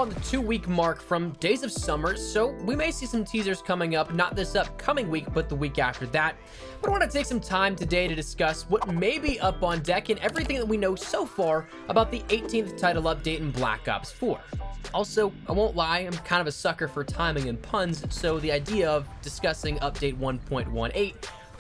on the 2-week mark from Days of Summer, so we may see some teasers coming up, not this upcoming week, but the week after that. But I want to take some time today to discuss what may be up on deck and everything that we know so far about the 18th title update in Black Ops 4. Also, I won't lie, I'm kind of a sucker for timing and puns, so the idea of discussing update 1.18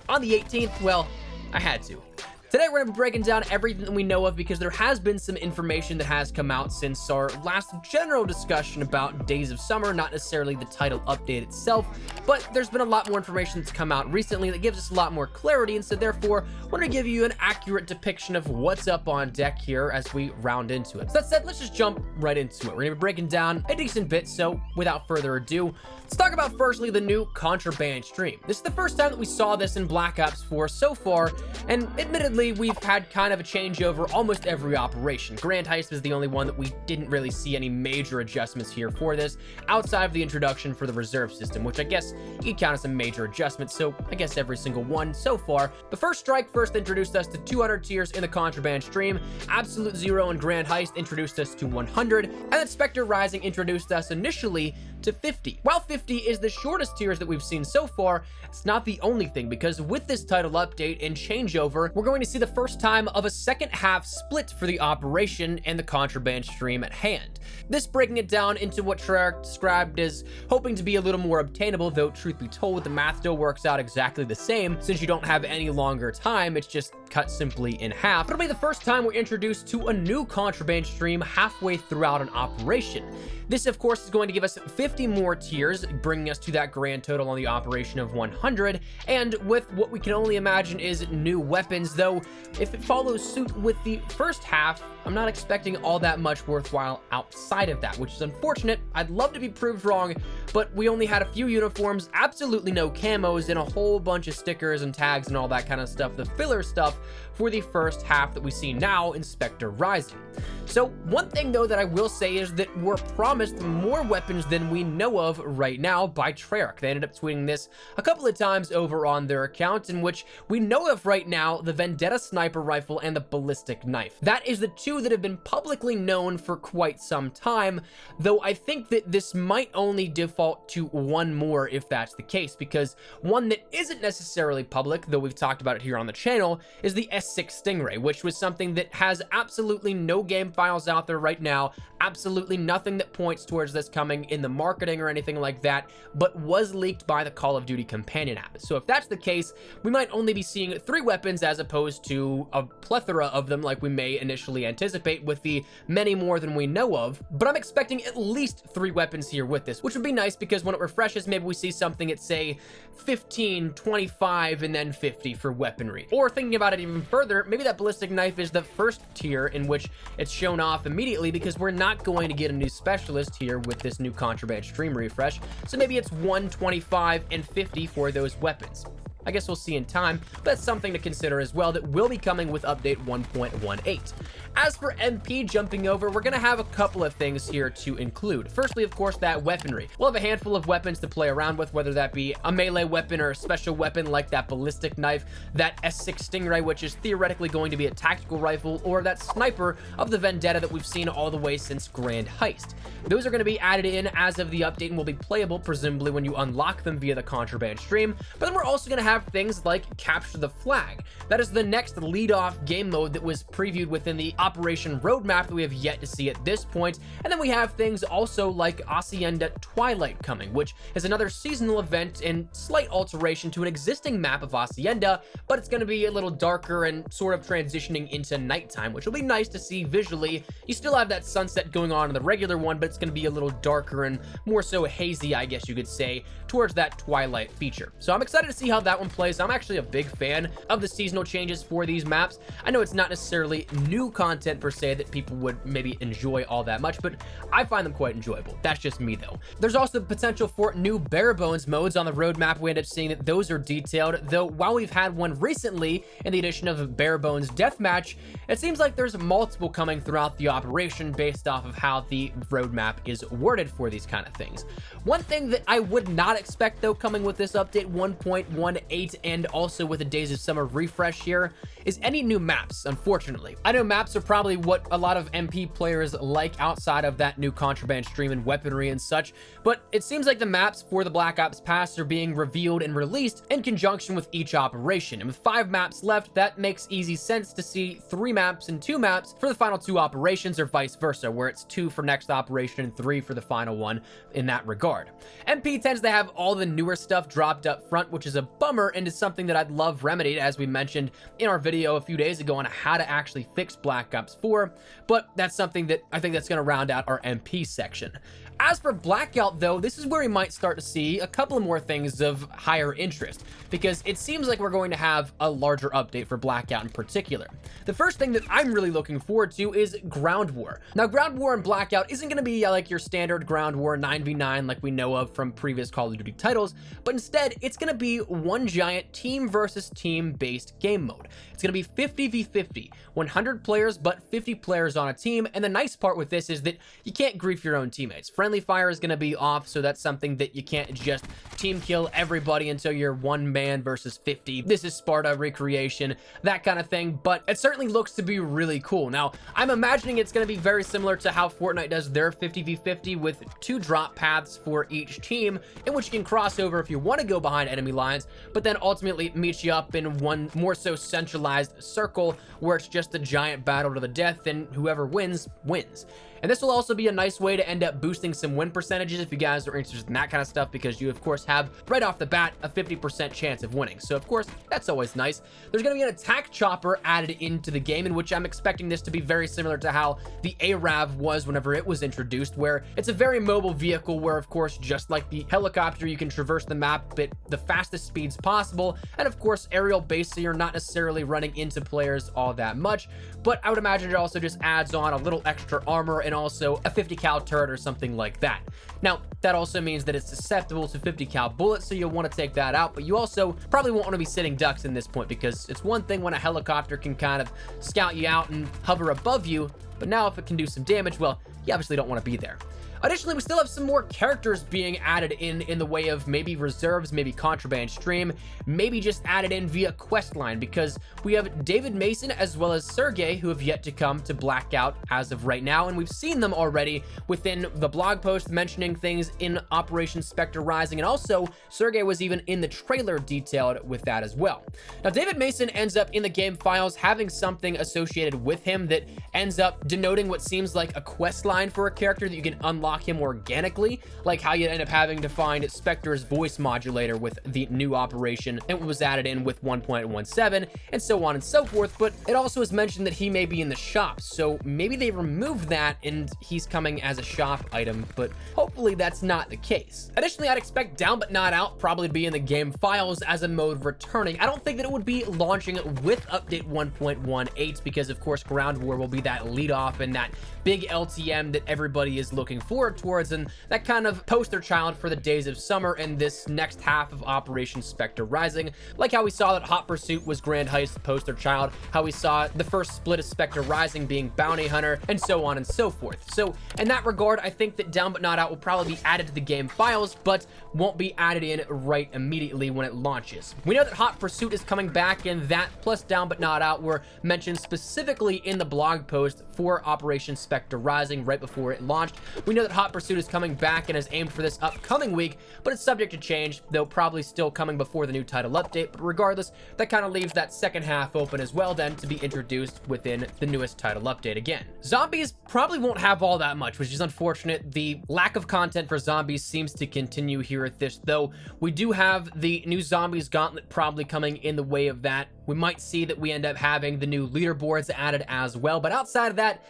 on the 18th, well, I had to. Today we're going to be breaking down everything that we know of because there has been some information that has come out since our last general discussion about Days of Summer, not necessarily the title update itself, but there's been a lot more information that's come out recently that gives us a lot more clarity, and so therefore we're going to give you an accurate depiction of what's up on deck here as we round into it. So that said, let's just jump right into it. We're going to be breaking down a decent bit, so without further ado, let's talk about firstly the new contraband stream. This is the first time that we saw this in Black Ops 4 so far, and admittedly we've had kind of a changeover almost every operation. Grand Heist was the only one that we didn't really see any major adjustments here for this, outside of the introduction for the reserve system, which I guess you'd count as a major adjustment, so I guess every single one so far. The first strike first introduced us to 200 tiers in the contraband stream, Absolute Zero and Grand Heist introduced us to 100, and then Spectre Rising introduced us initially to 50. While 50 is the shortest tiers that we've seen so far, it's not the only thing, because with this title update and changeover, we're going to see the first time of a second half split for the operation and the contraband stream at hand. This breaking it down into what Treyarch described as hoping to be a little more obtainable, though truth be told, the math still works out exactly the same since you don't have any longer time, it's just cut simply in half. It'll be the first time we're introduced to a new contraband stream halfway throughout an operation. This, of course, is going to give us 50 more tiers, bringing us to that grand total on the operation of 100, and with what we can only imagine is new weapons, though if it follows suit with the first half, I'm not expecting all that much worthwhile outside of that, which is unfortunate. I'd love to be proved wrong, but we only had a few uniforms, absolutely no camos, and a whole bunch of stickers and tags and all that kind of stuff, the filler stuff, for the first half that we see now in Spectre Rising. So one thing though that I will say is that we're promised more weapons than we know of right now by Treyarch. They ended up tweeting this a couple of times over on their account, in which we know of right now the Vendetta sniper rifle and the ballistic knife. That is the two that have been publicly known for quite some time, though I think that this might only default to one more if that's the case, because one that isn't necessarily public, though we've talked about it here on the channel, is the S6 Stingray, which was something that has absolutely no game files out there right now, absolutely nothing that points towards this coming in the marketing or anything like that, but was leaked by the Call of Duty companion app. So if that's the case, we might only be seeing 3 weapons as opposed to a plethora of them like we may initially anticipate with the many more than we know of, but I'm expecting at least 3 weapons here with this, which would be nice because when it refreshes, maybe we see something at say 15, 25, and then 50 for weaponry. Or thinking about it even further, maybe that ballistic knife is the first tier in which it's shown off immediately because we're not going to get a new specialist here with this new contraband stream refresh, so maybe it's 125 and 50 for those weapons. I guess we'll see in time, but that's something to consider as well that will be coming with update 1.18. As for MP jumping over, we're going to have a couple of things here to include. Firstly, of course, that weaponry. We'll have a handful of weapons to play around with, whether that be a melee weapon or a special weapon like that ballistic knife, that S6 Stingray, which is theoretically going to be a tactical rifle, or that sniper of the Vendetta that we've seen all the way since Grand Heist. Those are going to be added in as of the update and will be playable, presumably, when you unlock them via the contraband stream. But then we're also going to have things like Capture the Flag. That is the next lead-off game mode that was previewed within the operation roadmap that we have yet to see at this point. And then we have things also like Hacienda Twilight coming, which is another seasonal event and slight alteration to an existing map of Hacienda, but it's going to be a little darker and sort of transitioning into nighttime, which will be nice to see visually. You still have that sunset going on in the regular one, but it's going to be a little darker and more so hazy, I guess you could say, towards that Twilight feature. So I'm excited to see how that one plays. I'm actually a big fan of the seasonal changes for these maps. I know it's not necessarily new content per se that people would maybe enjoy all that much, but I find them quite enjoyable. That's just me though. There's also the potential for new bare bones modes on the roadmap. We end up seeing that those are detailed, though while we've had one recently in the addition of bare bones deathmatch, it seems like there's multiple coming throughout the operation based off of how the roadmap is worded for these kind of things. One thing that I would not expect though coming with this update 1.18 8 and also with the Days of Summer refresh here is any new maps, unfortunately. I know maps are probably what a lot of MP players like outside of that new contraband stream and weaponry and such, but it seems like the maps for the Black Ops Pass are being revealed and released in conjunction with each operation. And with 5 maps left, that makes easy sense to see 3 maps and 2 maps for the final 2 operations, or vice versa, where it's 2 for next operation and 3 for the final one in that regard. MP tends to have all the newer stuff dropped up front, which is a bummer and is something that I'd love remedied, as we mentioned in our video a few days ago on how to actually fix Black Ops 4, but that's something that I think that's going to round out our MP section. As for Blackout, though, this is where we might start to see a couple of more things of higher interest, because it seems like we're going to have a larger update for Blackout in particular. The first thing that I'm really looking forward to is Ground War. Now, Ground War and Blackout isn't going to be like your standard Ground War 9v9 like we know of from previous Call of Duty titles, but instead, it's going to be one giant team versus team based game mode. It's going to be 50v50, 100 players, but 50 players on a team, and the nice part with this is that you can't grief your own teammates. Friendly fire is going to be off, so that's something that you can't just team kill everybody until you're 1 man versus 50. This is Sparta recreation, that kind of thing, but it certainly looks to be really cool. Now, I'm imagining it's going to be very similar to how Fortnite does their 50v50 with 2 drop paths for each team, in which you can cross over if you want to go behind enemy lines, but then ultimately it meets you up in one more so centralized circle where it's just a giant battle to the death, and whoever wins, wins. And this will also be a nice way to end up boosting some win percentages if you guys are interested in that kind of stuff, because you, of course, have right off the bat a 50% chance of winning. So, of course, that's always nice. There's going to be an attack chopper added into the game, in which I'm expecting this to be very similar to how the ARAV was whenever it was introduced, where it's a very mobile vehicle where, of course, just like the helicopter, you can traverse the map at the fastest speeds possible. And, of course, aerial base, so you're not necessarily running into players all that much. But I would imagine it also just adds on a little extra armor and also a 50 cal turret or something like that. Now, that also means that it's susceptible to 50 cal bullets, so you'll want to take that out, but you also probably won't want to be sitting ducks in this point, because it's one thing when a helicopter can kind of scout you out and hover above you, but now if it can do some damage, well, you obviously don't want to be there. Additionally, we still have some more characters being added in the way of maybe reserves, maybe contraband stream, maybe just added in via questline, because we have David Mason as well as Sergey, who have yet to come to Blackout as of right now, and we've seen them already within the blog post mentioning things in Operation Spectre Rising, and also Sergey was even in the trailer detailed with that as well. Now, David Mason ends up in the game files having something associated with him that ends up denoting what seems like a quest line for a character that you can unlock him organically, like how you end up having to find Spectre's voice modulator with the new operation and what was added in with 1.17 and so on and so forth. But it also is mentioned that he may be in the shop, so maybe they removed that and he's coming as a shop item, but hopefully that's not the case. Additionally, I'd expect Down But Not Out probably to be in the game files as a mode returning. I don't think that it would be launching with update 1.18 because of course Ground War will be that lead off and that big LTM that everybody is looking forward towards, and that kind of poster child for the Days of Summer and this next half of Operation Spectre Rising, like how we saw that Hot Pursuit was Grand Heist poster child, how we saw the first split of Spectre Rising being Bounty Hunter, and so on and so forth. So in that regard, I think that Down But Not Out will probably be added to the game files, but won't be added in right immediately when it launches. We know that Hot Pursuit is coming back, and that plus Down But Not Out were mentioned specifically in the blog post for Operation Spectre Rising right before it launched. We know that Hot Pursuit is coming back and is aimed for this upcoming week, but it's subject to change, though probably still coming before the new title update. But regardless, that kind of leaves that second half open as well then to be introduced within the newest title update again. Zombies probably won't have all that much, which is unfortunate. The lack of content for zombies seems to continue here at this, though we do have the new Zombies Gauntlet probably coming in the way of that. We might see that we end up having the new leaderboards added as well, but outside of that,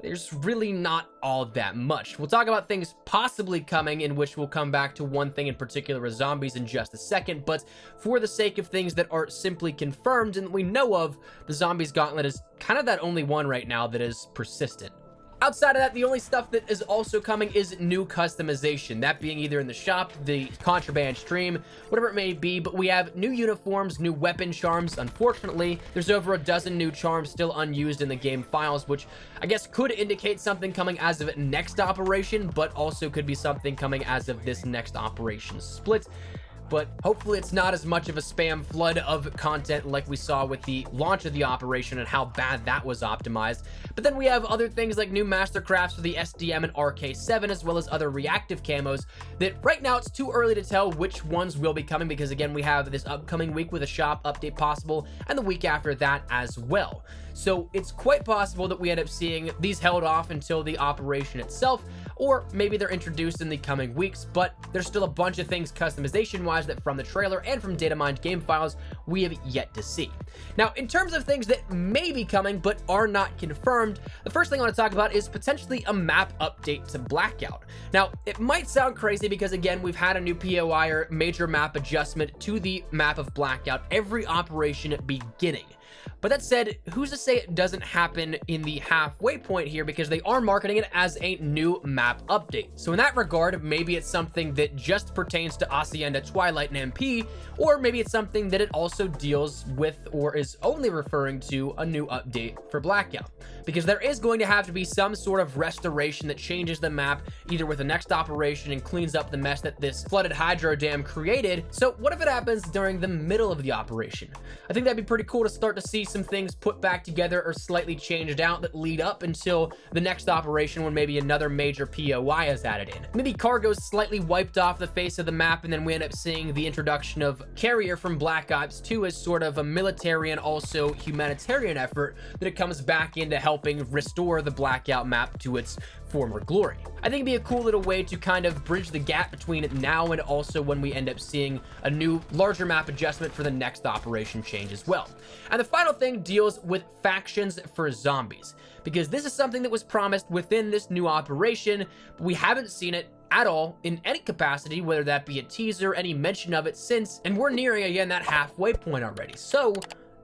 there's really not all that much. We'll talk about things possibly coming, in which we'll come back to one thing in particular with zombies in just a second, but for the sake of things that are simply confirmed and we know of, the Zombies Gauntlet is kind of that only one right now that is persistent. Outside of that, the only stuff that is also coming is new customization, that being either in the shop, the contraband stream, whatever it may be, but we have new uniforms, new weapon charms. Unfortunately, there's over a dozen new charms still unused in the game files, which I guess could indicate something coming as of next operation, but also could be something coming as of this next operation split. but hopefully it's not as much of a spam flood of content like we saw with the launch of the operation and how bad that was optimized. But then we have other things like new mastercrafts for the SDM and RK7, as well as other reactive camos that right now it's too early to tell which ones will be coming, because again, we have this upcoming week with a shop update possible and the week after that as well. So it's quite possible that we end up seeing these held off until the operation itself, or maybe they're introduced in the coming weeks, but there's still a bunch of things customization wise that from the trailer and from data mined game files we have yet to see. Now, in terms of things that may be coming but are not confirmed, the first thing I want to talk about is potentially a map update to Blackout. Now, it might sound crazy because again, we've had a new POI or major map adjustment to the map of Blackout every operation beginning. But that said, who's to say it doesn't happen in the halfway point here, because they are marketing it as a new map update. So in that regard, maybe it's something that just pertains to Hacienda, Twilight, and MP, or maybe it's something that it also deals with or is only referring to a new update for Blackout. Because there is going to have to be some sort of restoration that changes the map, either with the next operation and cleans up the mess that this flooded hydro dam created. So what if it happens during the middle of the operation? I think that'd be pretty cool to start to see some things put back together or slightly changed out that lead up until the next operation when maybe another major POI is added in. Maybe cargo's slightly wiped off the face of the map, and then we end up seeing the introduction of Carrier from Black Ops 2 as sort of a military and also humanitarian effort that it comes back into helping restore the Blackout map to its former glory. I think it'd be a cool little way to kind of bridge the gap between it now and also when we end up seeing a new larger map adjustment for the next operation change as well. And the final thing deals with factions for zombies, because this is something that was promised within this new operation, but we haven't seen it at all in any capacity, whether that be a teaser, any mention of it since, and we're nearing again that halfway point already. So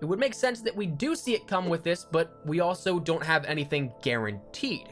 it would make sense that we do see it come with this, but we also don't have anything guaranteed.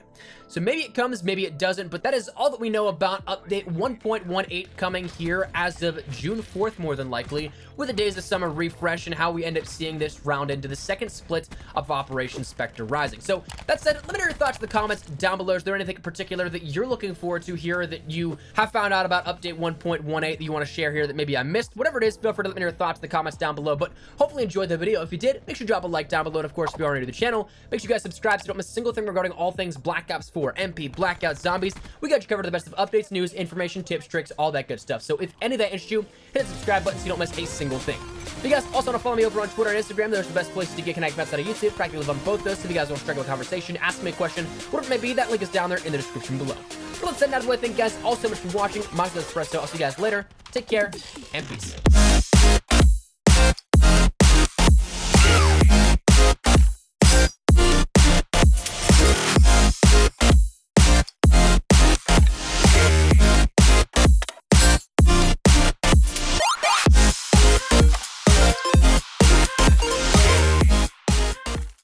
So maybe it comes, maybe it doesn't, but that is all that we know about update 1.18 coming here as of June 4th, more than likely, with the Days of Summer refresh and how we end up seeing this round into the second split of Operation Spectre Rising. So that said, let me know your thoughts in the comments down below. Is there anything in particular that you're looking forward to here that you have found out about update 1.18 that you want to share here that maybe I missed? Whatever it is, feel free to let me know your thoughts in the comments down below, but hopefully enjoyed the video. If you did, make sure to drop a like down below, and of course, if you are new to the channel, make sure you guys subscribe so you don't miss a single thing regarding all things Black Ops 4, MP, Blackout, zombies. We got you covered the best of updates, news, information, tips, tricks, all that good stuff. So if any of that interests you, hit the subscribe button so you don't miss a single thing. If you guys also want to follow me over on Twitter and Instagram, those are the best places to get connected outside of YouTube. Practically live on both those. So if you guys want to strike a conversation, ask me a question, whatever it may be, that link is down there in the description below. But let's send out of the way. Thank you guys all so much for watching. My name is Espresso. I'll see you guys later. Take care and peace.